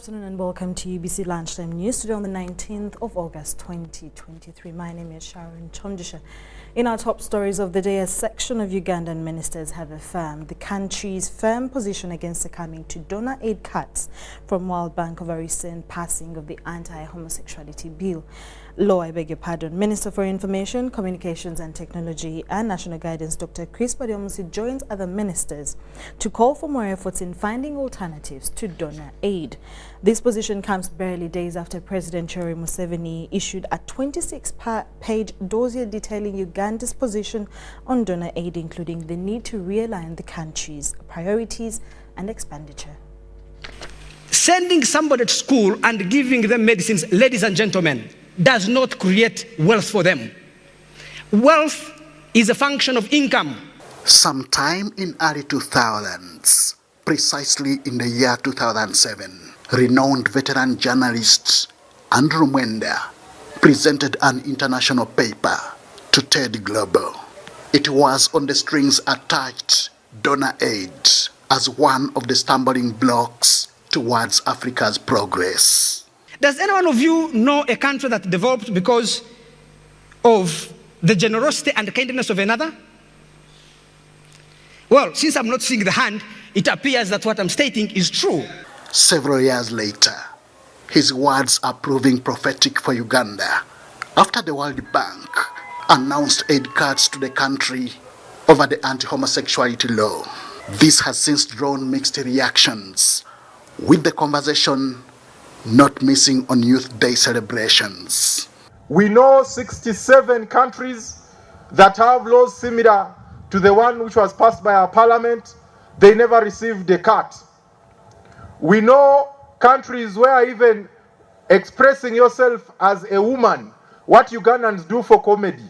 afternoon and welcome to UBC Lunchtime News today on the 19th of August 2023. My name is Sharon Kyomugisha. In our top stories of the day, a section of Ugandan ministers have affirmed the country's firm position against succumbing to donor aid cuts from World Bank over recent passing of the anti-homosexuality bill. Minister for Information, Communications and Technology and National Guidance, Dr. Kyomugisha, joins other ministers to call for more efforts in finding alternatives to donor aid. This position comes barely days after President Yoweri Museveni issued a 26-page dossier detailing Uganda's position on donor aid, including the need to realign the country's priorities and expenditure. Sending somebody to school and giving them medicines, ladies and gentlemen, does not create wealth for them. Wealth is a function of income. Sometime in early 2000s, precisely in the year 2007, renowned veteran journalist Andrew Mwenda presented an international paper to TED Global. It was on the strings attached donor aid as one of the stumbling blocks towards Africa's progress. Does any one of you know a country that developed because of the generosity and kindness of another? Well, since I'm not seeing the hand, it appears that what I'm stating is true. Several years later, his words are proving prophetic for Uganda after the World Bank announced aid cuts to the country over the anti-homosexuality law. This has since drawn mixed reactions, with the conversation not missing on Youth Day celebrations. We know 67 countries that have laws similar to the one which was passed by our parliament. They never received a cut. We know countries where even expressing yourself as a woman, what Ugandans do for comedy,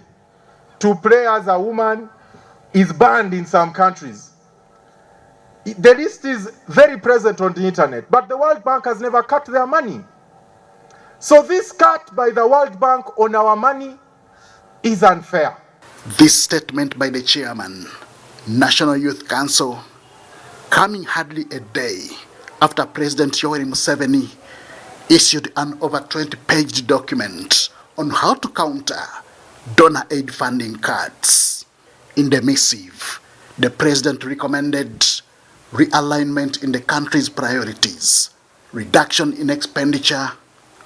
to play as a woman, is banned in some countries. The list is very present on the internet, but the World Bank has never cut their money. So this cut by the World Bank on our money is unfair. This statement by the chairman, National Youth Council, coming hardly a day after President Yoweri Museveni issued an over 20-page document on how to counter donor aid funding cuts. In the missive, the president recommended realignment in the country's priorities, reduction in expenditure,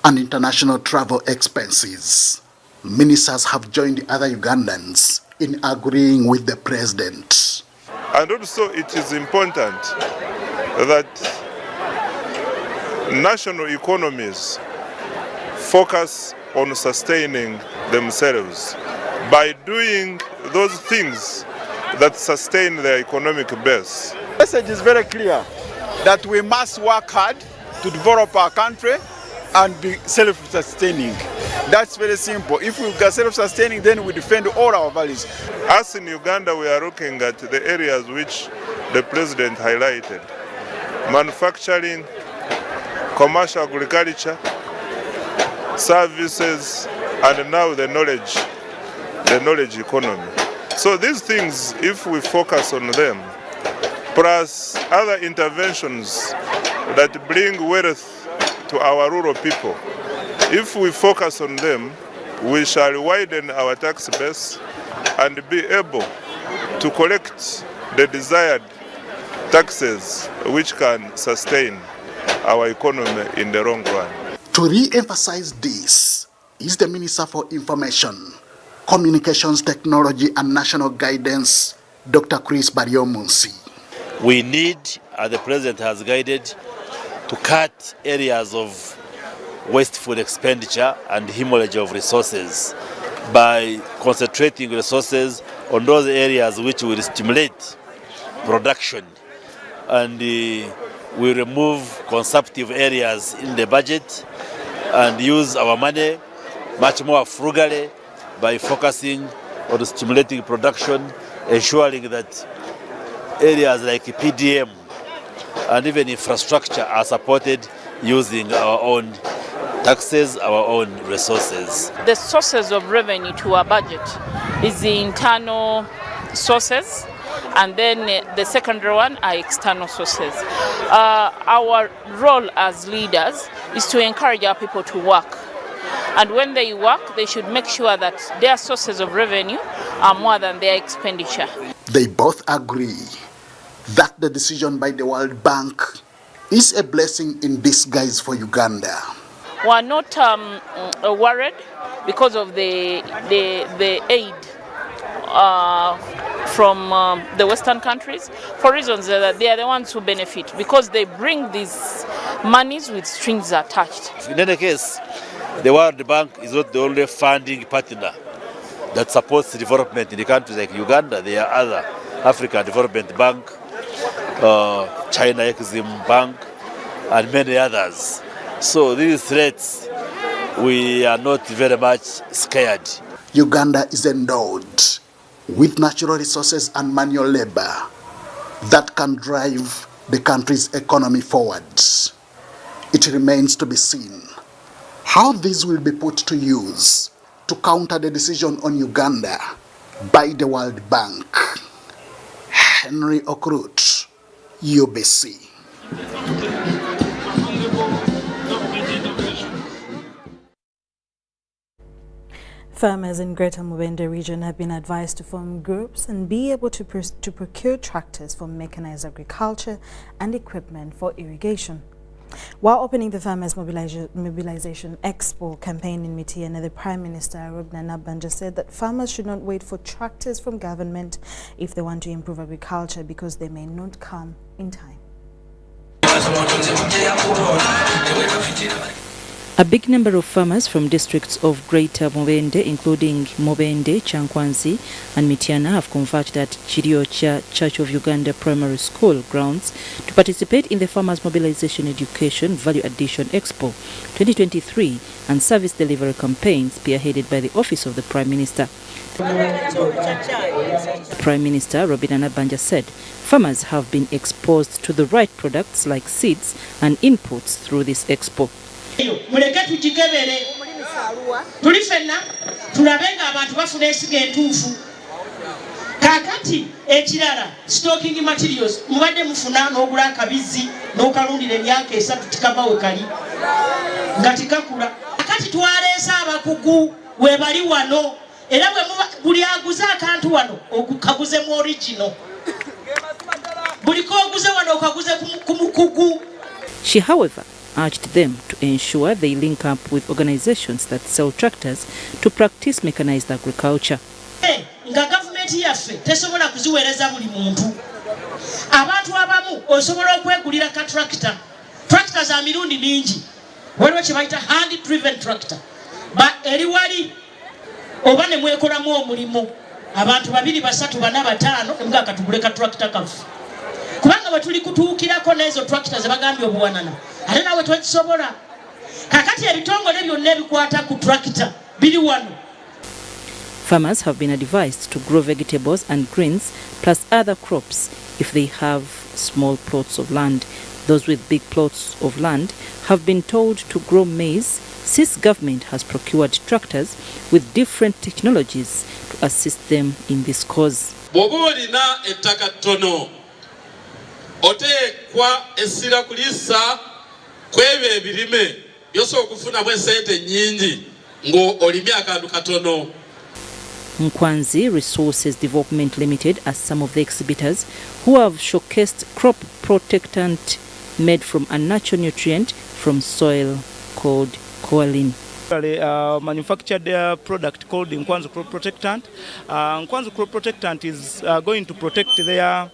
and international travel expenses. Ministers have joined other Ugandans in agreeing with the president. And also it is important that national economies focus on sustaining themselves by doing those things that sustain their economic base. The message is very clear that we must work hard to develop our country and be self-sustaining. That's very simple. If we are self-sustaining, then we defend all our values. Us in Uganda, we are looking at the areas which the president highlighted: manufacturing, commercial agriculture, services, and now the knowledge economy. So these things, if we focus on them, plus other interventions that bring wealth to our rural people, if we focus on them, we shall widen our tax base and be able to collect the desired taxes which can sustain our economy in the long run. To re-emphasize this is the Minister for Information, Communications Technology and National Guidance, Dr. Kyomugisha. We need, as the President has guided, to cut areas of wasteful expenditure and hemorrhage of resources by concentrating resources on those areas which will stimulate production, and we remove consumptive areas in the budget and use our money much more frugally by focusing on stimulating production, ensuring that areas like PDM and even infrastructure are supported using our own taxes, our own resources. The sources of revenue to our budget is the internal sources, and then the secondary one are external sources. Our role as leaders is to encourage our people to work. And when they work, they should make sure that their sources of revenue are more than their expenditure. They both agree that the decision by the World Bank is a blessing in disguise for Uganda. We are not worried because of the aid from the Western countries, for reasons that they are the ones who benefit, because they bring these monies with strings attached. In any case, the World Bank is not the only funding partner that supports development in the countries like Uganda. There are other African Development Bank, China Exim Bank, and many others. So these threats, we are not very much scared. Uganda is endowed with natural resources and manual labor that can drive the country's economy forward. It remains to be seen how these will be put to use to counter the decision on Uganda by the World Bank. Henry Okrut, UBC. Farmers in Greater Mubende region have been advised to form groups and be able to procure tractors for mechanized agriculture and equipment for irrigation. While opening the Farmers Mobilization Expo campaign in Mityana, the Prime Minister Robina Nabanja said that farmers should not wait for tractors from government if they want to improve agriculture, because they may not come in time. A big number of farmers from districts of Greater Mubende, including Mubende, Chankwanzi and Mityana, have converged at Chiriocha Church of Uganda Primary School grounds to participate in the Farmers Mobilization Education Value Addition Expo 2023 and service delivery campaign spearheaded by the Office of the Prime Minister. Prime Minister Robina Nabanja said farmers have been exposed to the right products like seeds and inputs through this expo. Muleke tujikebere tulifenna tulabenga abantu bafuna esiga entuufu kakati ekirala stocking materials mubadde mufuna n'ogula akabizi n'okalundira emyaka esatu tikavawe kali nga tikakula kakati twaleese abakugu webali wano era buli aguze akantu wano okaguze mu original buli koguze wano okaguze ku mukugu. She, however, urged them to ensure they link up with organizations that sell tractors to practice mechanized agriculture. Nga government yaffe tesobola kuziweereza buli muntu. Abantu abamu osobola okwegulira ka tractor. Tractor za mirundi mingi. Waliwo kye bayita hand driven tractor. Ba eri wali oba ne mwekolamu omulimu abantu 2, 3, 4, 5 nga katugule ka tractor kafu. Kubanga bwe tuli kutuukirako n'ezo tractor ze bagambye obuwanana ate nawe twekisobola kakati ebitongole byonna ebikwata ku tractor biri wano. Farmers have been advised to grow vegetables and greens plus other crops if they have small plots of land. Those with big plots of land have been told to grow maize, since government has procured tractors with different technologies to assist them in this cause. Bw'oba ettaka ttono oteekwa essira kulisa kwebyo ebirime by'osobola okufunamu esente nnyingi ng'olimye akantu katono. Nkwanzi Resources Development Limited are some of the exhibitors who have showcased crop protectant made from a natural nutrient from soil called choline. Manufactured a product called Nkwanzi Crop Protectant. Nkwanzi Crop Protectant is going to protect their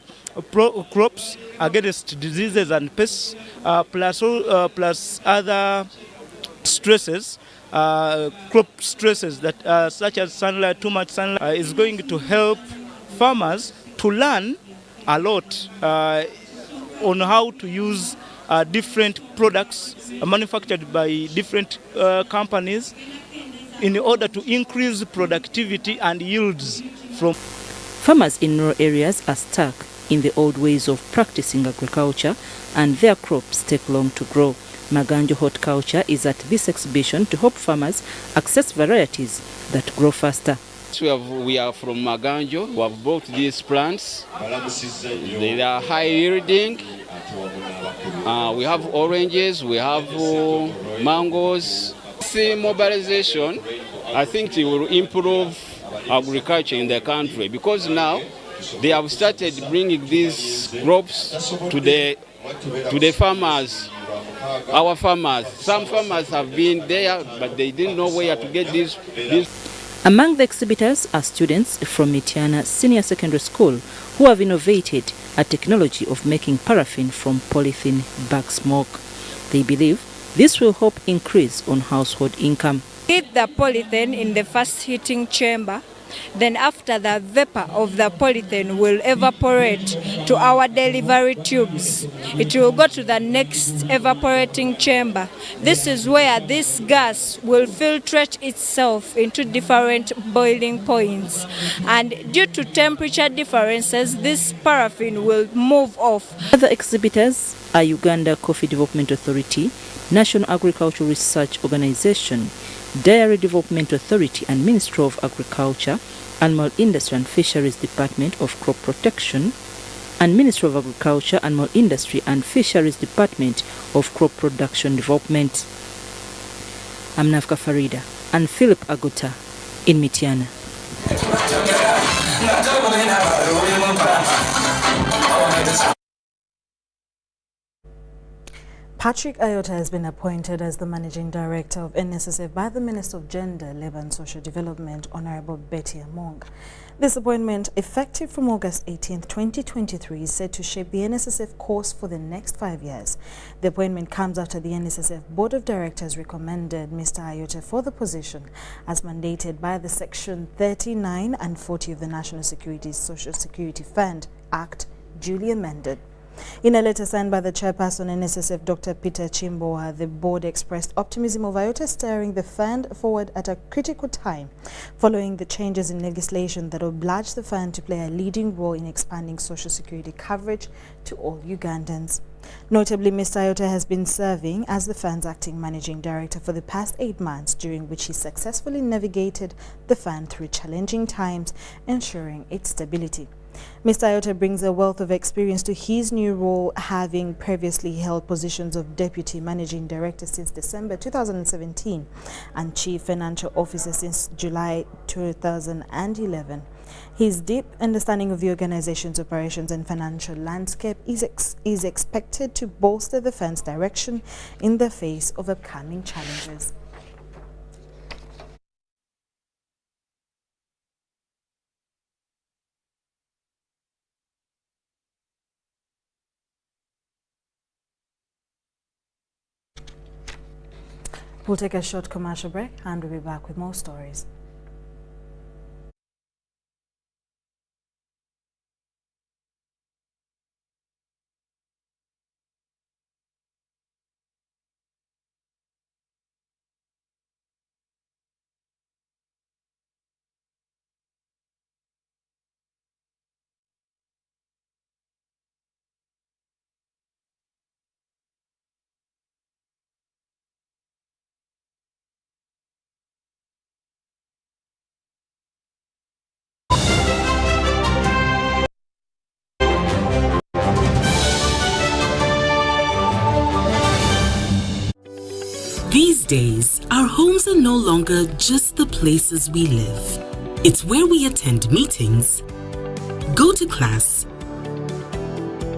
crops against diseases and pests, plus other stresses, crop stresses that such as sunlight, too much sunlight, is going to help farmers to learn a lot on how to use different products manufactured by different companies in order to increase productivity and yields from. Farmers in rural areas are stuck in the old ways of practicing agriculture, and their crops take long to grow. Maganjo Horticulture is at this exhibition to help farmers access varieties that grow faster. We are from Maganjo. We have bought these plants. They are high yielding. We have oranges, we have mangoes. See, mobilization, I think it will improve agriculture in the country because now they have started bringing these crops to the farmers, our farmers. Some farmers have been there, but they didn't know where to get these. Among the exhibitors are students from Mitiana Senior Secondary School who have innovated a technology of making paraffin from polythene bag smoke. They believe this will help increase on household income. Heat the polythene in the first heating chamber. Then after the vapor of the polythene will evaporate to our delivery tubes. It will go to the next evaporating chamber. This is where this gas will filtrate itself into different boiling points. And due to temperature differences, this paraffin will move off. Other exhibitors are Uganda Coffee Development Authority, National Agricultural Research Organization, Dairy Development Authority and Ministry of Agriculture, Animal Industry and Fisheries Department of Crop Protection, and Ministry of Agriculture, Animal Industry and Fisheries Department of Crop Production Development. I'm Nafka Farida and Philip Aguta in Mitiana. Patrick Ayota has been appointed as the Managing Director of NSSF by the Minister of Gender, Labour and Social Development, Honourable Betty Among. This appointment, effective from August 18, 2023, is set to shape the NSSF course for the next 5 years. The appointment comes after the NSSF Board of Directors recommended Mr. Ayota for the position as mandated by the Section 39 and 40 of the National Social Security Fund Act, duly amended. In a letter signed by the chairperson NSSF, Dr. Peter Chimboa, the board expressed optimism of Ayota steering the fund forward at a critical time, following the changes in legislation that oblige the fund to play a leading role in expanding social security coverage to all Ugandans. Notably, Mr. Ayota has been serving as the fund's acting managing director for the past 8 months, during which he successfully navigated the fund through challenging times, ensuring its stability. Mr. Ayota brings a wealth of experience to his new role, having previously held positions of Deputy Managing Director since December 2017 and Chief Financial Officer since July 2011. His deep understanding of the organization's operations and financial landscape is expected to bolster the fund's direction in the face of upcoming challenges. We'll take a short commercial break and we'll be back with more stories. These days, our homes are no longer just the places we live. It's where we attend meetings, go to class,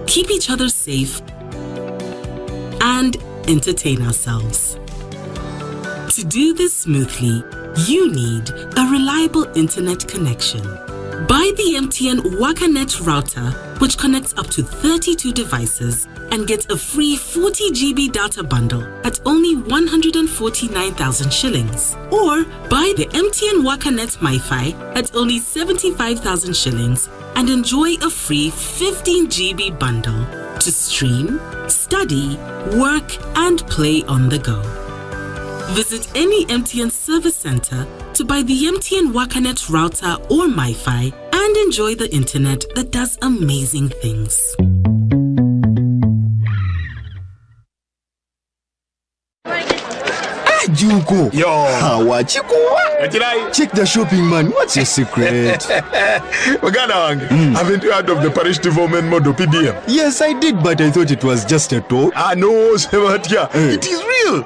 keep each other safe, and entertain ourselves. To do this smoothly, you need a reliable internet connection. Buy the MTN WakaNet router, which connects up to 32 devices and get a free 40 GB data bundle at only 149,000 shillings. Or buy the MTN WakaNet MiFi at only 75,000 shillings and enjoy a free 15 GB bundle to stream, study, work, and play on the go. Visit any MTN service center to buy the MTN WakaNet router or MiFi and enjoy the internet that does amazing things. Juko. Yo. Check the shopping, man. What's your secret? Haven't you heard of the parish development model, PDM? Yes, I did, but I thought it was just a talk. No, Sebatia. It is real.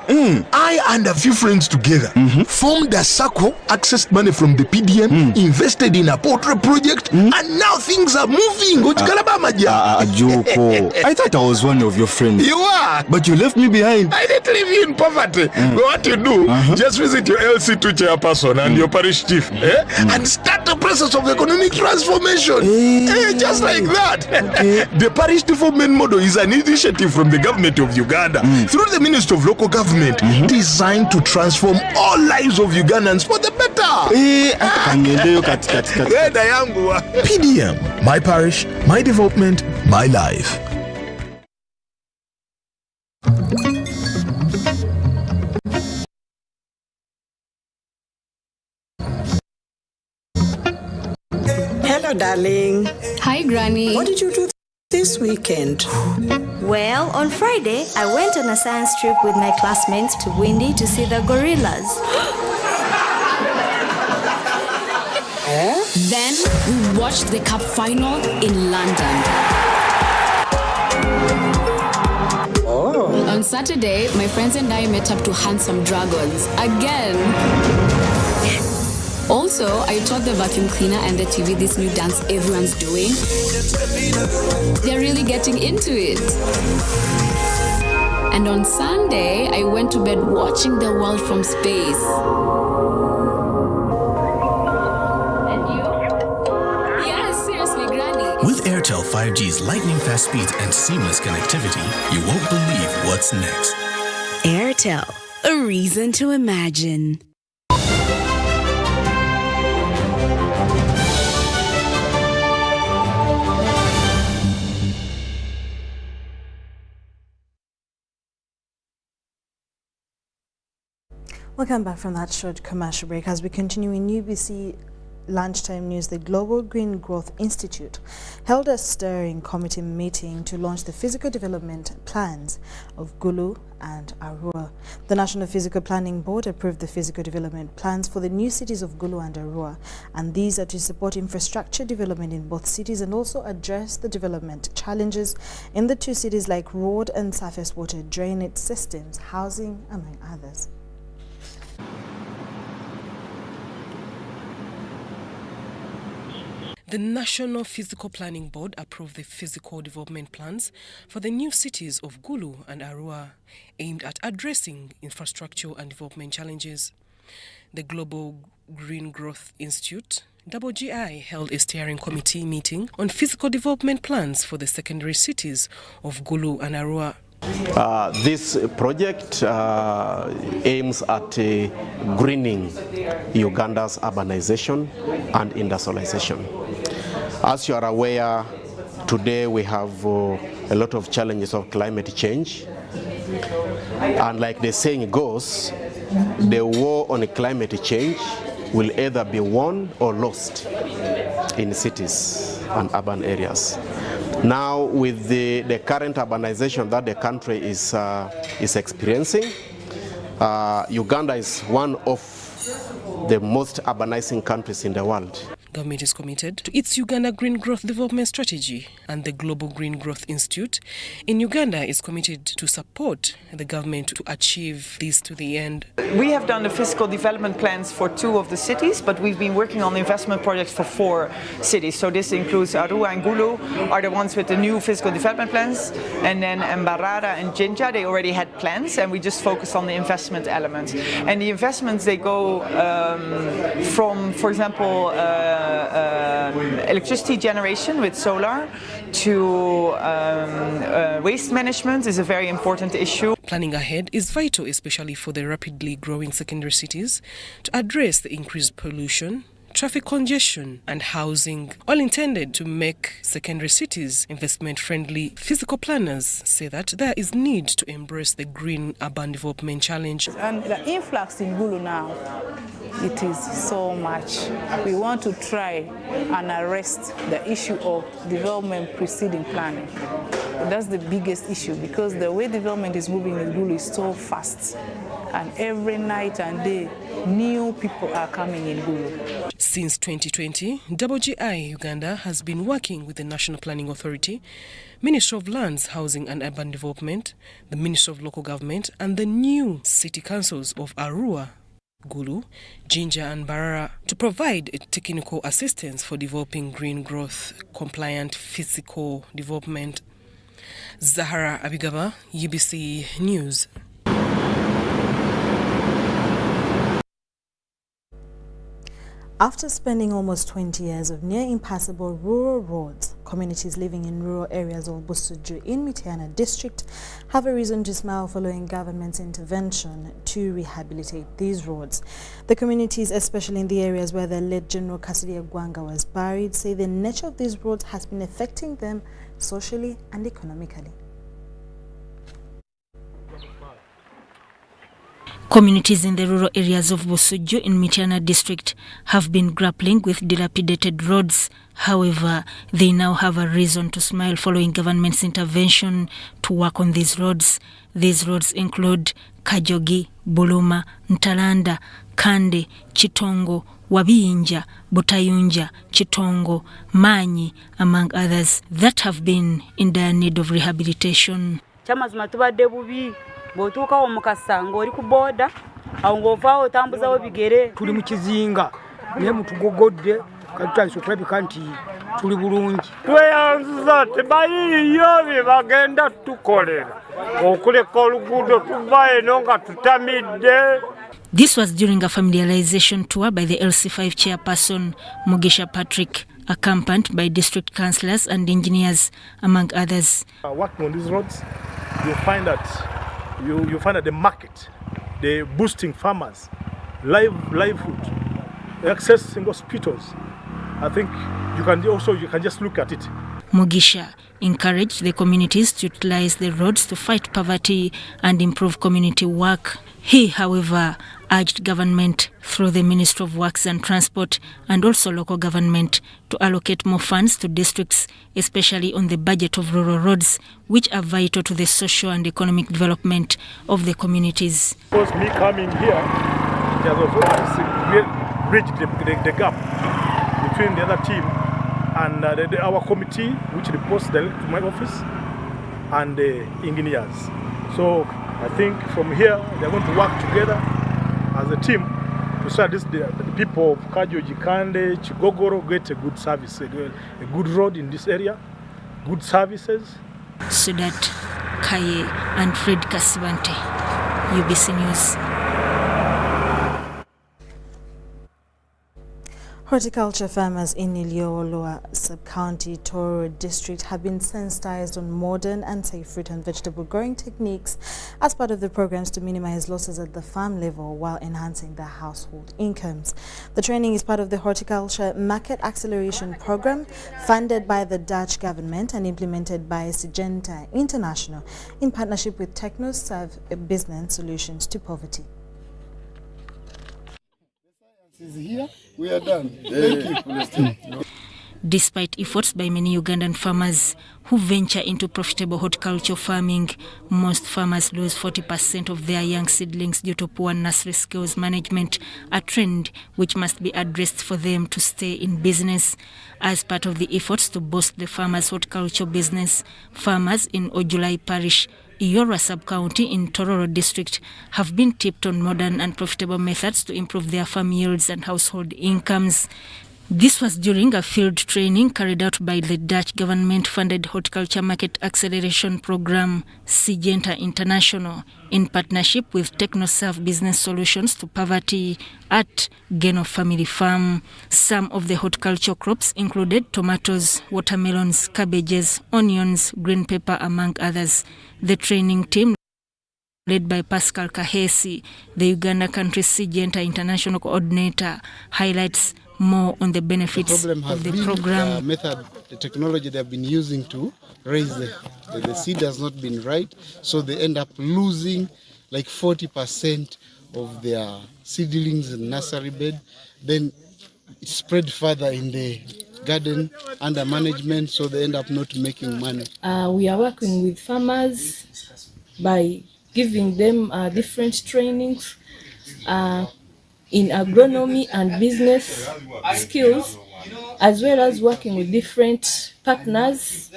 I and a few friends together formed a circle, accessed money from the PDM, invested in a poultry project, and now things are moving. Joko, I thought I was one of your friends. You are. But you left me behind. I didn't leave you in poverty. But what you do, just visit your LC2 chairperson and your parish chief and start the process of economic transformation. Just like that. The parish development model is an initiative from the government of Uganda through the Ministry of Local Government designed to transform all lives of Ugandans for the better. PDM, my parish, my development, my life. Hello, darling. Hi, Granny. What did you do this weekend? Well, on Friday, I went on a science trip with my classmates to Windy to see the gorillas. Then we watched the cup final in London. On Saturday, my friends and I met up to hunt some dragons again. Also, I taught the vacuum cleaner and the TV this new dance everyone's doing. They're really getting into it. And on Sunday, I went to bed watching the world from space. And you? Yes, seriously, Granny. With Airtel 5G's lightning-fast speeds and seamless connectivity, you won't believe what's next. Airtel, a reason to imagine. Welcome back from that short commercial break. As we continue in UBC Lunchtime News, the Global Green Growth Institute held a steering committee meeting to launch the physical development plans of Gulu and Arua. The National Physical Planning Board approved the physical development plans for the new cities of Gulu and Arua, and these are to support infrastructure development in both cities and also address the development challenges in the two cities like road and surface water drainage systems, housing, among others. The National Physical Planning Board approved the physical development plans for the new cities of Gulu and Arua, aimed at addressing infrastructure and development challenges. The Global Green Growth Institute, GGI, held a steering committee meeting on physical development plans for the secondary cities of Gulu and Arua. This project aims at greening Uganda's urbanization and industrialization. As you are aware, today we have a lot of challenges of climate change. And like the saying goes, the war on climate change will either be won or lost in cities and urban areas. Now, with the current urbanization that the country is experiencing, Uganda is one of the most urbanizing countries in the world. Government is committed to its Uganda Green Growth Development Strategy, and the Global Green Growth Institute in Uganda is committed to support the government to achieve this to the end. We have done the physical development plans for 2 of the cities, but we've been working on investment projects for 4 cities. So this includes Arua and Gulu are the ones with the new physical development plans, and then Mbarara and Jinja, they already had plans, and we just focused on the investment elements. And the investments, they go from, for example, electricity generation with solar to waste management is a very important issue. Planning ahead is vital, especially for the rapidly growing secondary cities, to address the increased pollution, traffic congestion and housing, all intended to make secondary cities investment-friendly. Physical planners say that there is need to embrace the green urban development challenge. And the influx in Gulu now, it is so much. We want to try and arrest the issue of development preceding planning. That's the biggest issue, because the way development is moving in Gulu is so fast. and every night and day, new people are coming in Gulu. Since 2020, WGI Uganda has been working with the National Planning Authority, Ministry of Lands, Housing and Urban Development, the Ministry of Local Government and the new city councils of Arua, Gulu, Jinja and Barara to provide technical assistance for developing green growth, compliant physical development. Zahara Abigaba, UBC News. After spending almost 20 years of near impassable rural roads, communities living in rural areas of Busuju in Mityana district have a reason to smile following government's intervention to rehabilitate these roads. The communities, especially in the areas where the late General Kasirye Gwanga was buried, say the nature of these roads has been affecting them socially and economically. Communities in the rural areas of Busuju in Mityana district have been grappling with dilapidated roads. However, they now have a reason to smile following government's intervention to work on these roads. These roads include Kajogi, Buluma, Ntalanda, Kande, Chitongo, Wabiyinja, Butayunja, Chitongo, Manyi, among others, that have been in dire need of rehabilitation. Botuka omukasa ngori ku boda awo ngova otambuzawo bigere tuli mu kizinga ne mutugogodde katutandise okulabika nti tuli bulungi tweyanziza tebayiyo bye bagenda tukolera okuleka oluguudo tuva eno nga tutamidde. This was during a familiarization tour by the LC5 chairperson Mugisha Patrick, accompanied by district councillors and engineers, among others. Working on these roads, you find that the market, the boosting farmers, livelihood, access in hospitals. I think you can just look at it. Mugisha encouraged the communities to utilize the roads to fight poverty and improve community work. He, however, urged government through the Ministry of Works and Transport and also local government to allocate more funds to districts, especially on the budget of rural roads, which are vital to the social and economic development of the communities. Because me coming here, it has also bridged the gap between the other team and our committee, which reports directly to my office, and the engineers. So I think from here, they're going to work together as a team to start the people of Kajoji, Kande, Chigogoro get a good service, a good road in this area, good services. Sudat Kaye and Fred Kasibante, UBC News. Horticulture farmers in Ilioloa Sub-County, Toro District have been sensitized on modern and safe fruit and vegetable growing techniques as part of the programs to minimize losses at the farm level while enhancing their household incomes. The training is part of the Horticulture Market Acceleration Program funded by the Dutch government and implemented by Syngenta International in partnership with TechnoServe Business Solutions to Poverty. Here, we are done. Thank you. Despite efforts by many Ugandan farmers who venture into profitable horticulture farming, most farmers lose 40% of their young seedlings due to poor nursery skills management, a trend which must be addressed for them to stay in business. As part of the efforts to boost the farmers' horticulture business, farmers in Ojulai Parish, Iora Sub-County in Tororo District have been tipped on modern and profitable methods to improve their farm yields and household incomes. This was during a field training carried out by the Dutch government-funded Horticulture Market Acceleration Program, Syngenta International, in partnership with TechnoServe Business Solutions to Poverty at Geno Family Farm. Some of the horticulture crops included tomatoes, watermelons, cabbages, onions, green pepper, among others. The training team, led by Pascal Kahesi, the Uganda country's Syngenta International Coordinator, highlights more on the benefits of the program. The technology they have been using to raise the seed has not been right, so they end up losing like 40% of their seedlings in nursery bed. Then it spread further in the garden under management, so they end up not making money. We are working with farmers by giving them different trainings in agronomy and business skills, as well as working with different partners.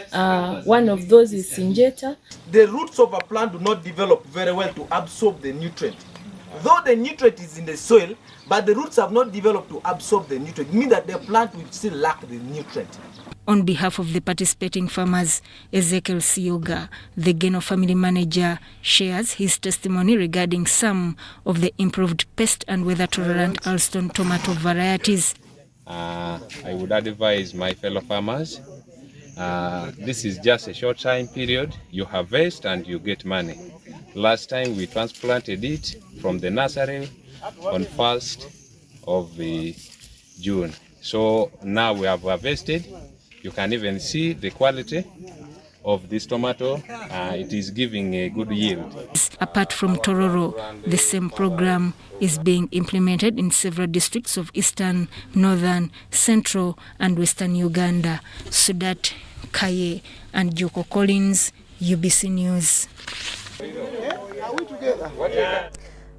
One of those is Syngenta. The roots of a plant do not develop very well to absorb the nutrient. Though the nutrient is in the soil, but the roots have not developed to absorb the nutrient, meaning that the plant will still lack the nutrient. On behalf of the participating farmers, Ezekiel Sioga, the Geno family manager, shares his testimony regarding some of the improved pest and weather-tolerant Alston tomato varieties. I would advise my fellow farmers, this is just a short time period. You harvest and you get money. Last time we transplanted it from the nursery on 1st of June. So now we have harvested. You can even see the quality of this tomato. It is giving a good yield. Apart from Tororo, the same program is being implemented in several districts of eastern, northern, central and western Uganda. Sudat Kaye and Joko Collins, UBC News.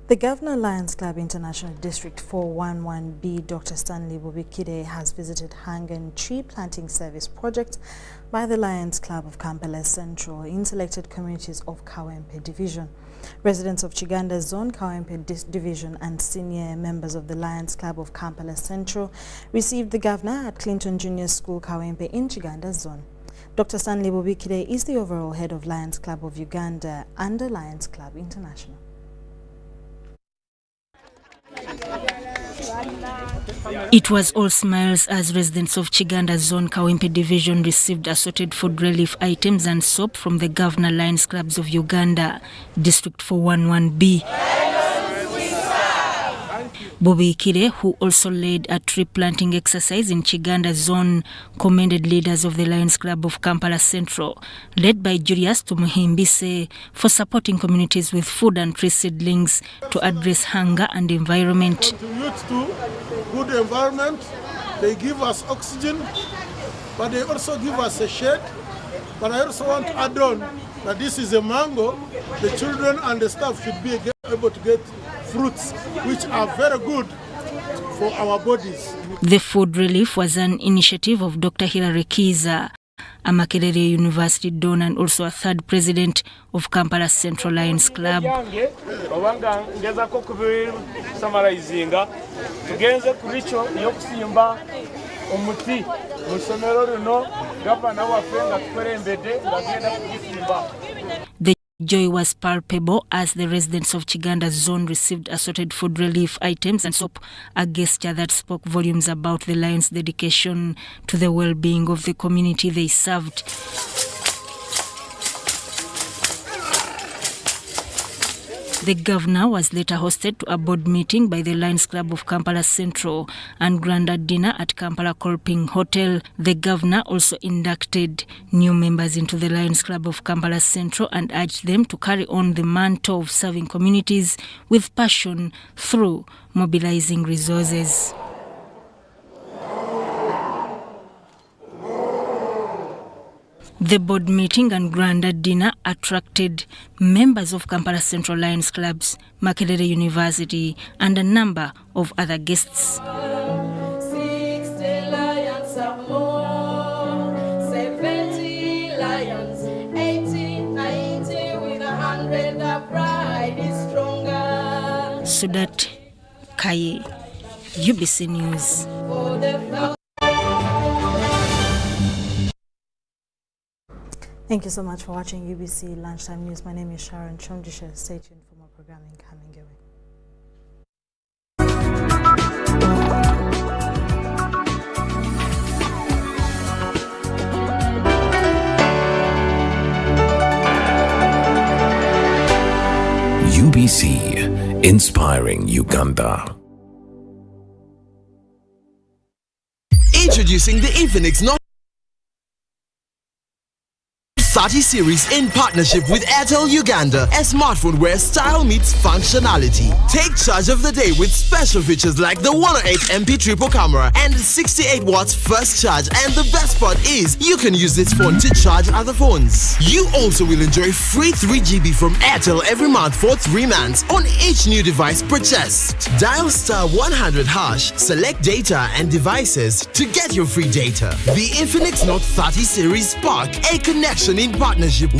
The Governor Lions Club International District 411B, Dr. Stanley Bobikide, has visited hang and tree planting service project by the Lions Club of Kampala Central in selected communities of Kawempe Division. Residents of Chiganda Zone, Kawempe Division and senior members of the Lions Club of Kampala Central received the Governor at Clinton Junior School, Kawempe in Chiganda Zone. Dr. Stanley Bobikide is the overall head of Lions Club of Uganda under Lions Club International. It was all smiles as residents of Chiganda Zone, Kawempe Division received assorted food relief items and soap from the Governor Lions Clubs of Uganda, District 411B. Bobby Ikire, who also led a tree planting exercise in Chiganda Zone, commended leaders of the Lions Club of Kampala Central, led by Julius Tumuhimbise, for supporting communities with food and tree seedlings to address hunger and environment. Contribute to good environment. They give us oxygen, but they also give us a shade. But I also want to add on that this is a mango. The children and the staff should be able to get fruits which are very good for our bodies. The food relief was an initiative of Dr. Hilary Kiza, a Makerere University donor and also a third president of Kampala Central Lions Club. The joy was palpable as the residents of Chiganda Zone received assorted food relief items and soap, a gesture that spoke volumes about the Lions' dedication to the well-being of the community they served. The governor was later hosted to a board meeting by the Lions Club of Kampala Central and granted dinner at Kampala Kolping Hotel. The governor also inducted new members into the Lions Club of Kampala Central and urged them to carry on the mantle of serving communities with passion through mobilizing resources. The board meeting and granted dinner attracted members of Kampala Central Lions Clubs, Makerere University, and a number of other guests. 60 lions are more, 70 lions, 80, 90, with 100, the pride is stronger. Sudat Kaye, UBC News. Thank you so much for watching UBC Lunchtime News. My name is Sharon Kyomugisha. Stay tuned for more programming coming your way. UBC, inspiring Uganda. Introducing the Infinix Note 30 series in partnership with Airtel Uganda, a smartphone where style meets functionality. Take charge of the day with special features like the 108 MP triple camera and 68 watts fast charge, and the best part is you can use this phone to charge other phones. You also will enjoy free 3 GB from Airtel every month for 3 months on each new device purchased. Dial *100#, select data and devices to get your free data. The Infinix Note 30 series Spark, a connection in partnership